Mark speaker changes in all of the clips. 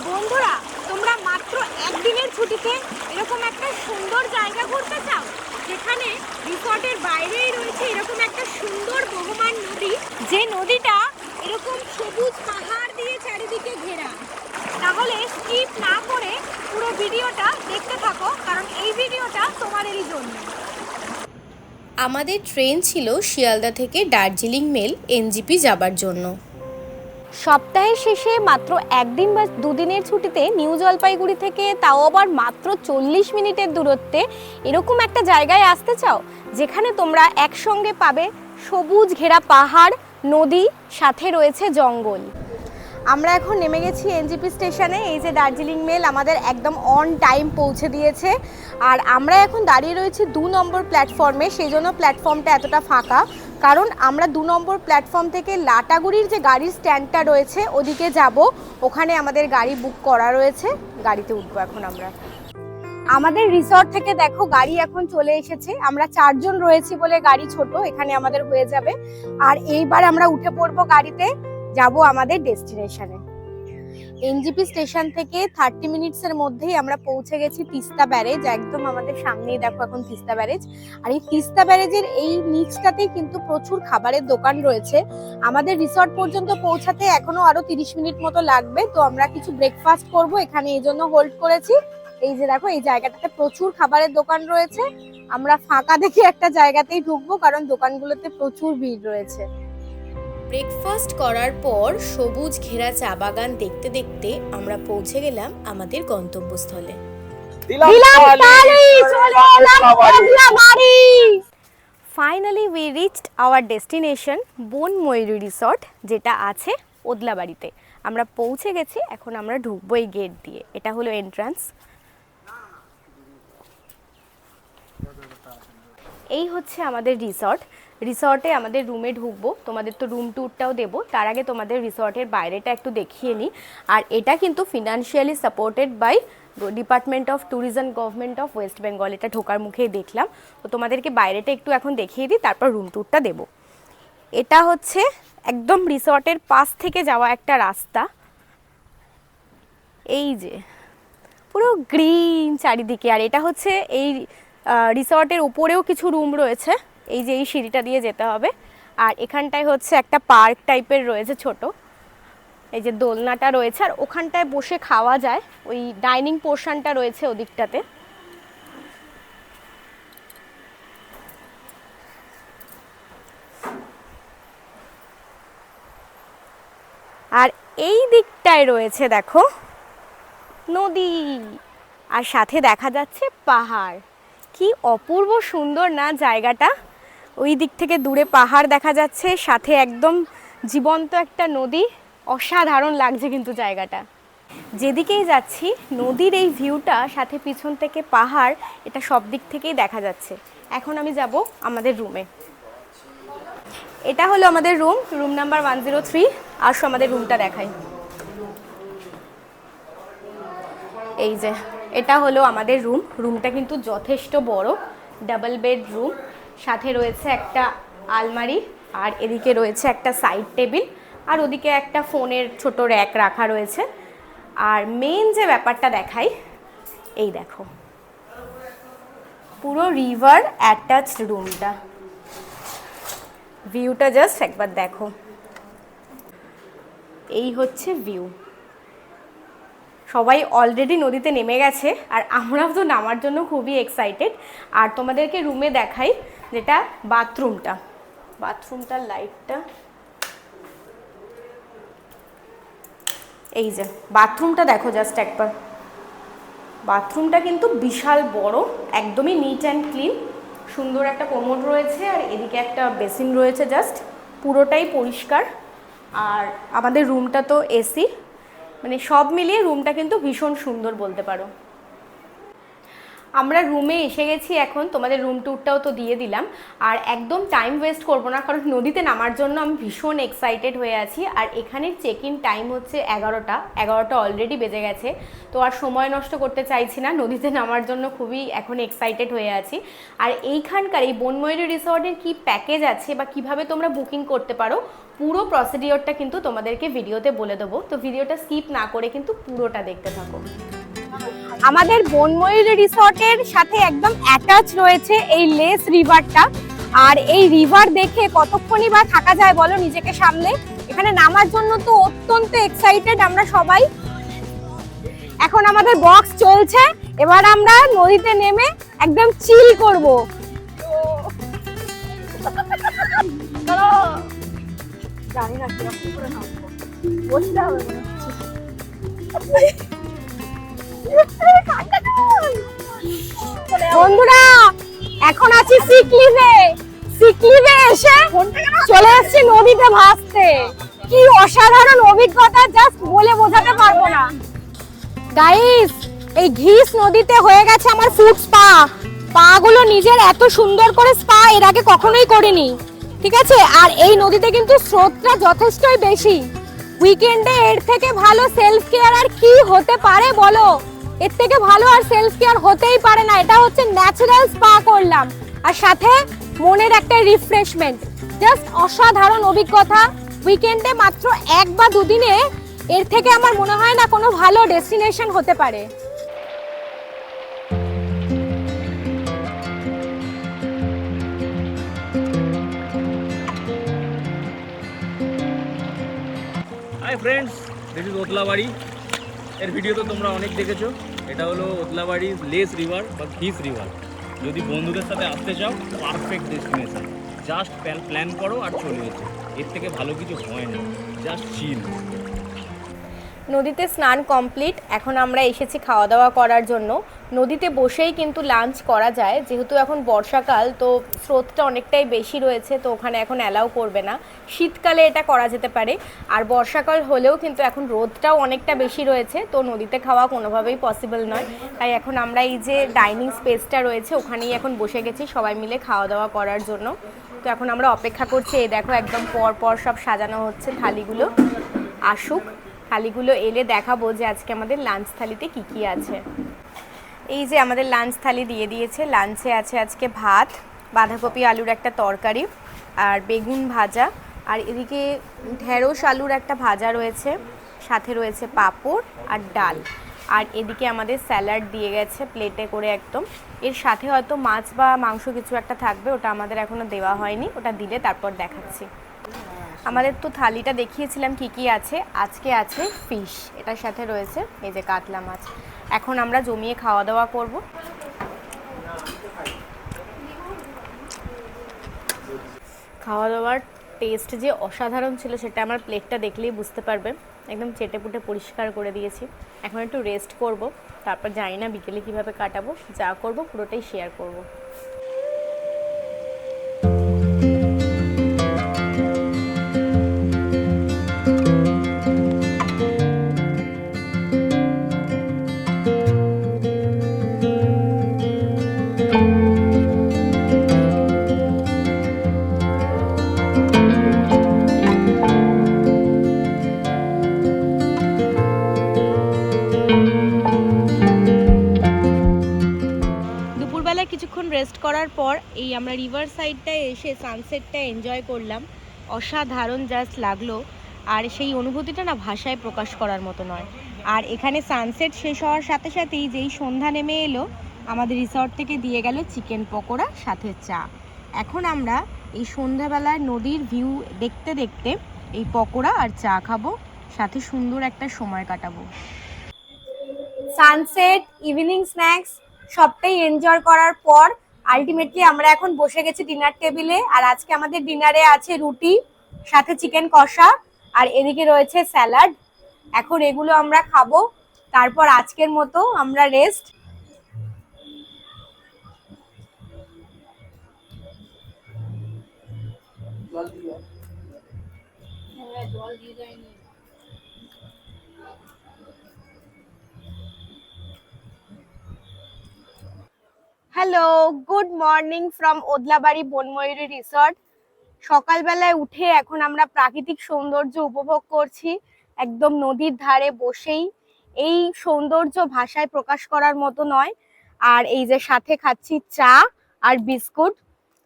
Speaker 1: বন্ধুরা, তোমরা মাত্র একদিনের ছুটিতে এরকম একটা সুন্দর জায়গা ঘুরতে চাও, যেখানে রিসর্টের বাইরেই রয়েছে এরকম একটা সুন্দর বহমান নদী, যে নদীটা এরকম সবুজ পাহাড় দিয়ে চারিদিকে ঘেরা। তাহলে স্কিপ না করে পুরো ভিডিওটা দেখতে থাকো, কারণ এই ভিডিওটা তোমাদেরই জন্য।
Speaker 2: আমাদের ট্রেন ছিল শিয়ালদা থেকে দার্জিলিং মেল এনজিপি যাবার জন্য।
Speaker 1: সপ্তাহের শেষে মাত্র একদিন বা দুদিনের ছুটিতে নিউ জলপাইগুড়ি থেকে, তাও আবার মাত্র 40 মিনিটের দূরত্বে এরকম একটা জায়গায় আসতে চাও, যেখানে তোমরা একসঙ্গে পাবে সবুজ ঘেরা পাহাড়, নদী, সাথে রয়েছে জঙ্গল। আমরা এখন নেমে গেছি এনজিপি স্টেশনে। এই যে দার্জিলিং মেল আমাদের একদম অন টাইম পৌঁছে দিয়েছে, আর আমরা এখন দাঁড়িয়ে রয়েছি 2 নম্বর প্ল্যাটফর্মে। সেই জন্য প্ল্যাটফর্মটা এতটা ফাঁকা, কারণ আমরা 2 নম্বর প্ল্যাটফর্ম থেকে লাটাগুড়ির যে গাড়ির স্ট্যান্ডটা রয়েছে ওদিকে যাব। ওখানে আমাদের গাড়ি বুক করা রয়েছে, গাড়িতে উঠবো এখন আমরা। আমাদের রিসর্ট থেকে দেখো গাড়ি এখন চলে এসেছে। আমরা 4 জন রয়েছি বলে গাড়ি ছোট, এখানে আমাদের হয়ে যাবে। আর এইবার আমরা উঠে পড়বো গাড়িতে, যাব আমাদের ডেস্টিনেশনে। এনজিপি স্টেশন থেকে 30 মিনিটসের মধ্যেই আমরা পৌঁছে গেছি তিস্তা ব্যারেজ। একদম আমাদের সামনেই দেখো এখন তিস্তা ব্যারেজ। আর এই তিস্তা ব্যারেজের এই নিচটাতেই কিন্তু প্রচুর খাবারের দোকান রয়েছে। আমাদের রিসর্ট পর্যন্ত পৌঁছাতে এখনো আরো 30 মিনিট মতো লাগবে, তো আমরা কিছু ব্রেকফাস্ট করব এখানে, এই জন্য হোল্ড করেছি। এই যে দেখো এই জায়গাটাতে প্রচুর খাবারের দোকান রয়েছে। আমরা ফাঁকা দেখে একটা জায়গাতেই ঢুকবো, কারণ দোকানগুলোতে প্রচুর ভিড় রয়েছে।
Speaker 2: ব্রেকফাস্ট করার পর সবুজ ঘেরা চা বাগান দেখতে দেখতে আমরা পৌঁছে গেলাম আমাদের গন্তব্যস্থলে।
Speaker 1: Finally we reached hour destination, বন ময়ূরী রিসর্ট, যেটা আছে ওদলাবাড়িতে। আমরা পৌঁছে গেছি, এখন আমরা ঢুকবো এই গেট দিয়ে। এটা হলো এন্ট্রান্স। এই হচ্ছে আমাদের রিসর্ট। রিসর্টে আমাদের রুমে ঢুকবো, তোমাদের তো রুম ট্যুরটাও দেবো। তার আগে তোমাদের রিসর্টের বাইরেটা একটু দেখিয়ে নিই। আর এটা কিন্তু financially supported by department of tourism, government of West Bengal. এটা ঢোকার মুখেই দেখলাম। তো তোমাদেরকে বাইরেটা একটু এখন দেখিয়ে দিই, তারপর রুম ট্যুরটা দেবো। এটা হচ্ছে একদম রিসর্টের পাশ থেকে যাওয়া একটা রাস্তা। এই যে পুরো গ্রিন চারিদিকে। আর এটা হচ্ছে এই রিসর্টের উপরেও কিছু রুম রয়েছে। এই যে এই সিঁড়িটা দিয়ে যেতে হবে। আর এখানটায় হচ্ছে একটা পার্ক টাইপের রয়েছে ছোট, এই যে দোলনাটা রয়েছে। আর ওখানটায় বসে খাওয়া যায়, ওই ডাইনিং পোর্শনটা রয়েছে ওদিকটাতে। আর এই দিকটায় রয়েছে দেখো নদী, আর সাথে দেখা যাচ্ছে পাহাড়। কি অপূর্ব সুন্দর না জায়গাটা। ওই দিক থেকে দূরে পাহাড় দেখা যাচ্ছে, সাথে একদম জীবন্ত একটা নদী। অসাধারণ লাগছে কিন্তু জায়গাটা। যেদিকেই যাচ্ছি নদীর এই ভিউটা, সাথে পিছন থেকে পাহাড়, এটা সব দিক থেকেই দেখা যাচ্ছে। এখন আমি যাব আমাদের রুমে। এটা হলো আমাদের রুম, রুম নাম্বার 103। আসো আমাদের রুমটা দেখাই। এই যে এটা হলো আমাদের রুম। রুমটা কিন্তু যথেষ্ট বড়, ডাবল বেড রুম। সাথে রয়েছে একটা আলমারি, আর এদিকে রয়েছে একটা সাইড টেবিল, আর ওদিকে একটা ফোনের ছোট র্যাক রাখা রয়েছে। আর মেন যে ব্যাপারটা দেখাই, এই দেখো পুরো রিভার অ্যাটাচড রুমটা। ভিউটা জাস্ট একবার দেখো। এই হচ্ছে ভিউ। সবাই অলরেডি নদীতে নেমে গেছে, আর আমরাও তো নামার জন্য খুবই এক্সাইটেড। আর তোমাদেরকে রুমে দেখাই যেটা বাথরুমটা। বাথরুমটার লাইটটা, এই যে বাথরুমটা দেখো জাস্ট একবার। বাথরুমটা কিন্তু বিশাল বড়, একদমই নিট অ্যান্ড ক্লিন। সুন্দর একটা কোমোড রয়েছে, আর এদিকে একটা বেসিন রয়েছে, জাস্ট পুরোটাই পরিষ্কার। আর আমাদের রুমটা তো এসি, মানে সব মিলিয়ে রুমটা কিন্তু ভীষণ সুন্দর বলতে পারো। আমরা রুমে এসে গেছি এখন, তোমাদের রুম ট্যুরটাও তো দিয়ে দিলাম। আর একদম টাইম ওয়েস্ট করবো না, কারণ নদীতে নামার জন্য আমি ভীষণ এক্সাইটেড হয়ে আছি। আর এখানের চেক ইন টাইম হচ্ছে 11টা অলরেডি বেজে গেছে। তো আর সময় নষ্ট করতে চাইছি না, নদীতে নামার জন্য খুবই এখন এক্সাইটেড হয়ে আছি। আর এইখানকার এই বনময়ূরী রিসর্টের কি প্যাকেজ আছে বা কিভাবে তোমরা বুকিং করতে পারো, পুরো প্রসিডিওরটা কিন্তু তোমাদেরকে ভিডিওতে বলে দেবো। তো ভিডিওটা স্কিপ না করে কিন্তু পুরোটা দেখতে থাকো। আমাদের বনময়ূরী রিসর্টের সাথে একদম অ্যাটাচ রয়েছে এই লেস রিভারটা। আর এই রিভার দেখে কতক্ষণই বা থাকা যায় বলো নিজেকে সামলে। এখানে নামার জন্য তো অত্যন্ত এক্সাইটেড আমরা সবাই। এখন আমাদের বক্স চলছে, এবার আমরা নদীতে নেমে একদম চিল করব। জানি না কিরকম করে নামবো, বসতে হবে মনে হচ্ছে। বন্ধুরা এখন আছি সিকলিভে এসে চলে এসেছি নদীতে ভাসতে। কি অসাধারণ অভিজ্ঞতা, জাস্ট বলে বোঝাতে পারবো না। গাইস, এই ঘিস নদীতে হয়ে গেছে আমার ফুট স্পা। পা গুলো নিজের এত সুন্দর করে স্পা এর আগে কখনোই করিনি, ঠিক আছে। আর এই নদীতে কিন্তু স্রোতটা যথেষ্টই বেশি। উইকেন্ডে এর থেকে ভালো সেলফ কেয়ার আর কি হতে পারে বলো? এর থেকে ভালো আর সেলফ কেয়ার হতেই পারে না। এটা হচ্ছে ন্যাচারাল স্পা করলাম, আর সাথে মনের একটা রিফ্রেশমেন্ট। জাস্ট অসাধারণ অভিজ্ঞতা। উইকেন্ডে মাত্র 1 বা 2 দিনে এর থেকে আমার মনে হয় না কোনো ভালো ডেস্টিনেশন হতে পারে।
Speaker 3: Hi friends, this is Odlabari. এর ভিডিও তো তোমরা অনেক দেখেছো। এটা হলো ওতলাবাড়ি লেস রিভার বা ঘিস রিভার। যদি বন্ধুদের সাথে আসতে চাও, পারফেক্ট ডেস্টিনেশন। জাস্ট প্ল্যান করো আর চলে যেতে, এর থেকে ভালো কিছু হয় না। Just chill.
Speaker 1: নদীতে স্নান কমপ্লিট, এখন আমরা এসেছি খাওয়া দাওয়া করার জন্য। নদীতে বসেই কিন্তু লাঞ্চ করা যায়, যেহেতু এখন বর্ষাকাল তো স্রোতটা অনেকটাই বেশি রয়েছে, তো ওখানে এখন অ্যালাউ করবে না। শীতকালে এটা করা যেতে পারে, আর বর্ষাকাল হলেও কিন্তু এখন রোদটাও অনেকটা বেশি রয়েছে, তো নদীতে খাওয়া কোনোভাবেই পসিবল নয়। তাই এখন আমরা এই যে ডাইনিং স্পেসটা রয়েছে ওখানেই এখন বসে গেছি সবাই মিলে খাওয়া দাওয়া করার জন্য। তো এখন আমরা অপেক্ষা করছি, এই দেখো একদম পর পর সব সাজানো হচ্ছে থালিগুলো। আসুক, থালিগুলো এলে দেখাবো যে আজকে আমাদের লাঞ্চ থালিতে কি কি আছে। এই যে আমাদের লাঞ্চ থালি দিয়ে দিয়েছে। লাঞ্চে আছে আজকে ভাত, বাঁধাকপি আলুর একটা তরকারি, আর বেগুন ভাজা, আর এদিকে ঢেঁড়স আলুর একটা ভাজা রয়েছে, সাথে রয়েছে পাঁপড় আর ডাল। আর এদিকে আমাদের স্যালাড দিয়ে গেছে প্লেটে করে একদম। এর সাথে হয়তো মাছ বা মাংস কিছু একটা থাকবে, ওটা আমাদের এখনও দেওয়া হয়নি, ওটা দিলে তারপর দেখাচ্ছি। আমাদের তো থালিটা দেখিয়েছিলাম কি কি আছে। আজকে আছে ফিশ, এটার সাথে রয়েছে এই যে কাতলা মাছ। এখন আমরা জমিয়ে খাওয়া দাওয়া করব। খাওয়া দাওয়ার টেস্ট যে অসাধারণ ছিল সেটা আমার প্লেটটা দেখলেই বুঝতে পারবে। একদম চেটেপুটে পরিষ্কার করে দিয়েছি। এখন একটু রেস্ট করব, তারপর জানি না বিকেলে কীভাবে কাটাবো। যা করব পুরোটাই শেয়ার করব। কিছুক্ষণ রেস্ট করার পর এই আমরা রিভার সাইডটায় এসে সানসেটটা এনজয় করলাম। অসাধারণ জাস্ট লাগলো, আর সেই অনুভূতিটা না ভাষায় প্রকাশ করার মতো নয়। আর এখানে সানসেট শেষ হওয়ার সাথে সাথেই যেই সন্ধ্যা নেমে এলো, আমাদের রিসর্ট থেকে দিয়ে গেল চিকেন পকোড়া সাথে চা। এখন আমরা এই সন্ধ্যাবেলায় নদীর ভিউ দেখতে দেখতে এই পকোড়া আর চা খাবো, সাথে সুন্দর একটা সময় কাটাবো। সানসেট, ইভিনিং স্ন্যাক্স সবটাই এনজয় করার পর আলটিমেটলি আমরা এখন বসে গেছি ডিনার টেবিলে। আর আজকে আমাদের ডিনারে আছে রুটি, সাথে চিকেন কষা, আর এদিকে রয়েছে স্যালাড। এখন এগুলো আমরা খাবো, তারপর আজকের মতো আমরা rest. Hello, good morning from Odlabari Banmayuri resort. সকালবেলায় উঠে এখন আমরা প্রাকৃতিক সৌন্দর্য উপভোগ করছি, একদম নদীর ধারে বসেই। এই সৌন্দর্য ভাষায় প্রকাশ করার মতো নয়। আর এই যে সাথে খাচ্ছি চা আর বিস্কুট,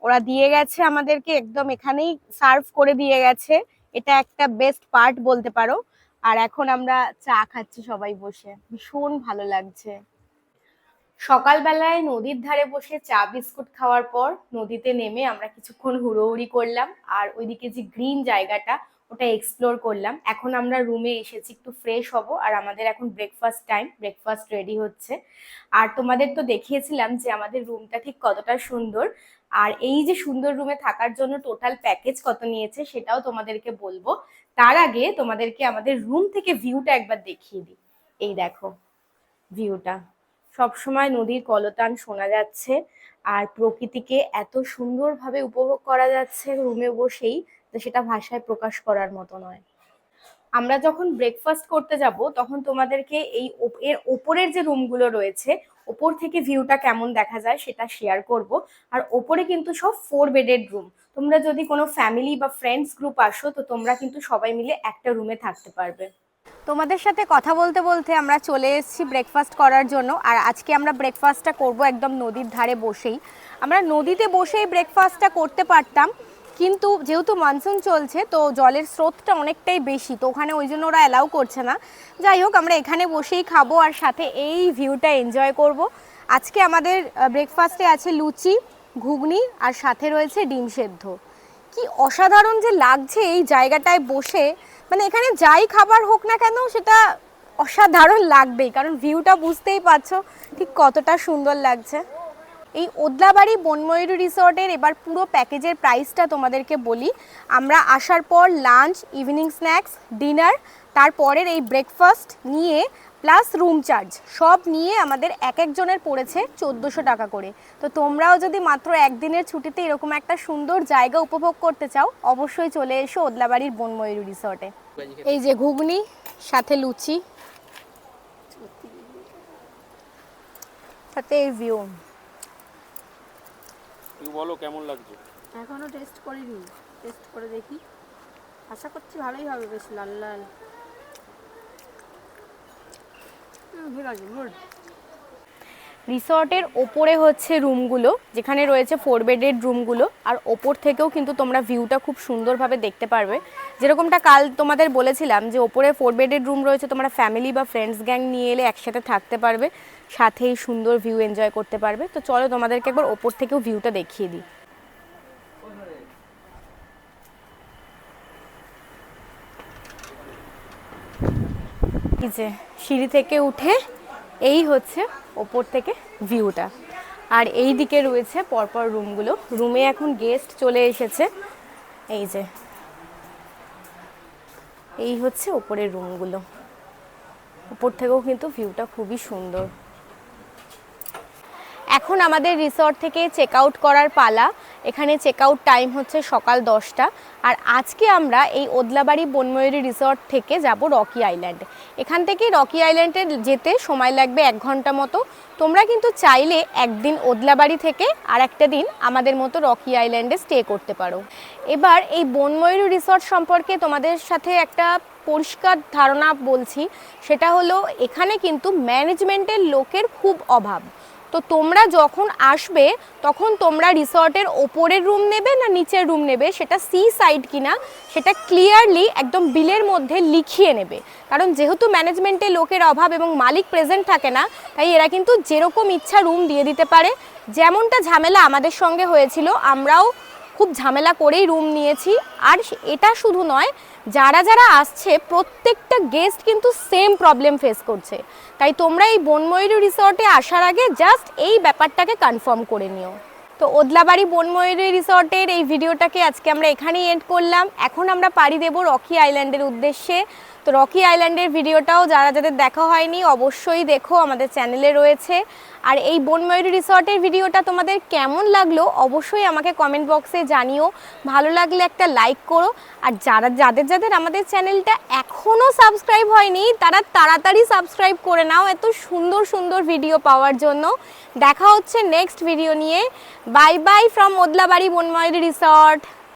Speaker 1: ওরা দিয়ে গেছে আমাদেরকে, একদম এখানেই সার্ভ করে দিয়ে গেছে। এটা একটা বেস্ট পার্ট বলতে পারো। আর এখন আমরা চা খাচ্ছি সবাই বসে, ভীষণ ভালো লাগছে। সকালবেলায় নদীর ধারে বসে চা বিস্কুট খাওয়ার পর নদীতে নেমে আমরা কিছুক্ষণ হুড়োহুড়ি করলাম, আর ওইদিকে যে গ্রিন জায়গাটা ওটা এক্সপ্লোর করলাম। এখন আমরা রুমে এসেছি একটু ফ্রেশ হব, আর আমাদের এখন ব্রেকফাস্ট টাইম, ব্রেকফাস্ট রেডি হচ্ছে। আর তোমাদের তো দেখিয়েছিলাম যে আমাদের রুমটা ঠিক কতটা সুন্দর, আর এই যে সুন্দর রুমে থাকার জন্য টোটাল প্যাকেজ কত নিয়েছে সেটাও তোমাদেরকে বলবো। তার আগে তোমাদেরকে আমাদের রুম থেকে ভিউটা একবার দেখিয়ে দিই। এই দেখো ভিউটা, সবসময় নদীর কলতান শোনা যাচ্ছে, আর প্রকৃতিকে এত সুন্দরভাবে উপভোগ করা যাচ্ছে রুমে বসেই, যে সেটা ভাষায় প্রকাশ করার মতো নয়। আমরা যখন ব্রেকফাস্ট করতে যাব তখন তোমাদেরকে এর ওপরের যে রুমগুলো রয়েছে ওপর থেকে ভিউটা কেমন দেখা যায় সেটা শেয়ার করব। আর ওপরে কিন্তু সব 4 বেডেড রুম। তোমরা যদি কোনো ফ্যামিলি বা ফ্রেন্ডস গ্রুপ আসো তো তোমরা কিন্তু সবাই মিলে একটা রুমে থাকতে পারবে। তোমাদের সাথে কথা বলতে বলতে আমরা চলে এসেছি ব্রেকফাস্ট করার জন্য। আর আজকে আমরা ব্রেকফাস্টটা করব একদম নদীর ধারে বসেই। আমরা নদীতে বসেই ব্রেকফাস্টটা করতে পারতাম, কিন্তু যেহেতু মনসুন চলছে তো জলের স্রোতটা অনেকটাই বেশি, তো ওখানে ওই জন্য ওরা অ্যালাউ করছে না। যাই হোক, আমরা এখানে বসেই খাবো আর সাথে এই ভিউটা এনজয় করব। আজকে আমাদের ব্রেকফাস্টে আছে লুচি, ঘুগনি আর সাথে রয়েছে ডিম সেদ্ধ। কি অসাধারণ যে লাগছে এই জায়গাটায় বসে, মানে এখানে যাই খাবার হোক না কেন সেটা অসাধারণ লাগবেই, কারণ ভিউটা বুঝতেই পারছো ঠিক কতটা সুন্দর লাগছে। এই ওদলাবাড়ি বনময়ূরী রিসর্টের এবার পুরো প্যাকেজের প্রাইসটা তোমাদেরকে বলি। আমরা আসার পর লাঞ্চ, ইভিনিং স্ন্যাক্স, ডিনার, তারপরের এই ব্রেকফাস্ট নিয়ে প্লাস রুম চার্জ সব নিয়ে আমাদের এক একজনের পড়েছে 1400 টাকা করে। তো তোমরাও যদি মাত্র একদিনের ছুটিতে এরকম একটা সুন্দর জায়গা উপভোগ করতে চাও অবশ্যই চলে এসো ওদলাবাড়ির বনময়ূরী রিসর্টে। এই যে ঘুগনি, সাথে লুচি, সাথে এই ভিউ।
Speaker 3: তুই বলো কেমন লাগছে?
Speaker 4: এখনো টেস্ট করিনি, টেস্ট করে দেখি। আশা করছি ভালোই হবে, বেশ লাল লাল। ঠিক আছে, গুড।
Speaker 1: রিসর্টের ওপরে হচ্ছে রুমগুলো, যেখানে রয়েছে 4 বেডেড রুমগুলো, আর ওপর থেকেও কিন্তু তোমরা ভিউটা খুব সুন্দরভাবে দেখতে পারবে। যেরকমটা কাল তোমাদের বলেছিলাম যে ওপরে 4 বেডেড রুম রয়েছে, তোমরা ফ্যামিলি বা ফ্রেন্ডস গ্যাং নিয়ে এলে একসাথে থাকতে পারবে, সাথেই সুন্দর ভিউ এনজয় করতে পারবে। তো চলো তোমাদেরকে একবার ওপর থেকেও ভিউটা দেখিয়ে দিই। এই যে সিঁড়ি থেকে উঠে এই হচ্ছে ওপর থেকে ভিউটা, আর এই দিকে রয়েছে পরপর রুমগুলো। রুমে এখন গেস্ট চলে এসেছে। এই যে এই হচ্ছে ওপরের রুমগুলো, উপর থেকেও কিন্তু ভিউটা খুবই সুন্দর। এখন আমাদের রিসর্ট থেকে চেক আউট করার পালা। এখানে চেক আউট টাইম হচ্ছে সকাল 10টা। আর আজকে আমরা এই ওদলাবাড়ি বনময়ূরী রিসর্ট থেকে যাব রকি আইল্যান্ড। এখান থেকে রকি আইল্যান্ডে যেতে সময় লাগবে 1 ঘন্টা মতো। তোমরা কিন্তু চাইলে একদিন ওদলাবাড়ি থেকে আর একটা দিন আমাদের মতো রকি আইল্যান্ডে স্টে করতে পারো। এবার এই বনময়ূরী রিসর্ট সম্পর্কে তোমাদের সাথে একটা পরিষ্কার ধারণা বলছি, সেটা হলো এখানে কিন্তু ম্যানেজমেন্টের লোকের খুব অভাব। তো তোমরা যখন আসবে তখন তোমরা রিসর্টের ওপরের রুম নেবে না নিচের রুম নেবে সেটা সি সাইড কিনা সেটা ক্লিয়ারলি একদম বিলের মধ্যে লিখিয়ে নেবে, কারণ যেহেতু ম্যানেজমেন্টে লোকের অভাব এবং মালিক প্রেজেন্ট থাকে না, তাই এরা কিন্তু যেরকম ইচ্ছা রুম দিয়ে দিতে পারে। যেমনটা ঝামেলা আমাদের সঙ্গে হয়েছিল, আমরাও খুব ঝামেলা করেই রুম নিয়েছি। আর এটা শুধু নয়, যারা যারা আসছে প্রত্যেকটা গেস্ট কিন্তু সেম প্রবলেম ফেস করছে। তাই তোমরা এই বনময়ূরী রিসর্টে আসার আগে জাস্ট এই ব্যাপারটাকে কনফার্ম করে নিও। তো ওদলাবাড়ি বনময়ূরী রিসর্টের এই ভিডিওটাকে আজকে আমরা এখানেই এন্ড করলাম। এখন আমরা পাড়ি দেব রকি আইল্যান্ডের উদ্দেশ্যে। তো রকি আইল্যান্ডের ভিডিওটাও যাদের দেখা হয়নি অবশ্যই দেখো, আমাদের চ্যানেলে রয়েছে। আর এই বনময়ূরী রিসর্টের ভিডিওটা তোমাদের কেমন লাগলো অবশ্যই আমাকে কমেন্ট বক্সে জানিও। ভালো লাগলে একটা লাইক করো। আর যাদের আমাদের চ্যানেলটা এখনও সাবস্ক্রাইব হয়নি তারা তাড়াতাড়ি সাবস্ক্রাইব করে নাও এত সুন্দর সুন্দর ভিডিও পাওয়ার জন্য। দেখা হচ্ছে নেক্সট ভিডিও নিয়ে। Bye bye from Odlabari Banmayuri resort.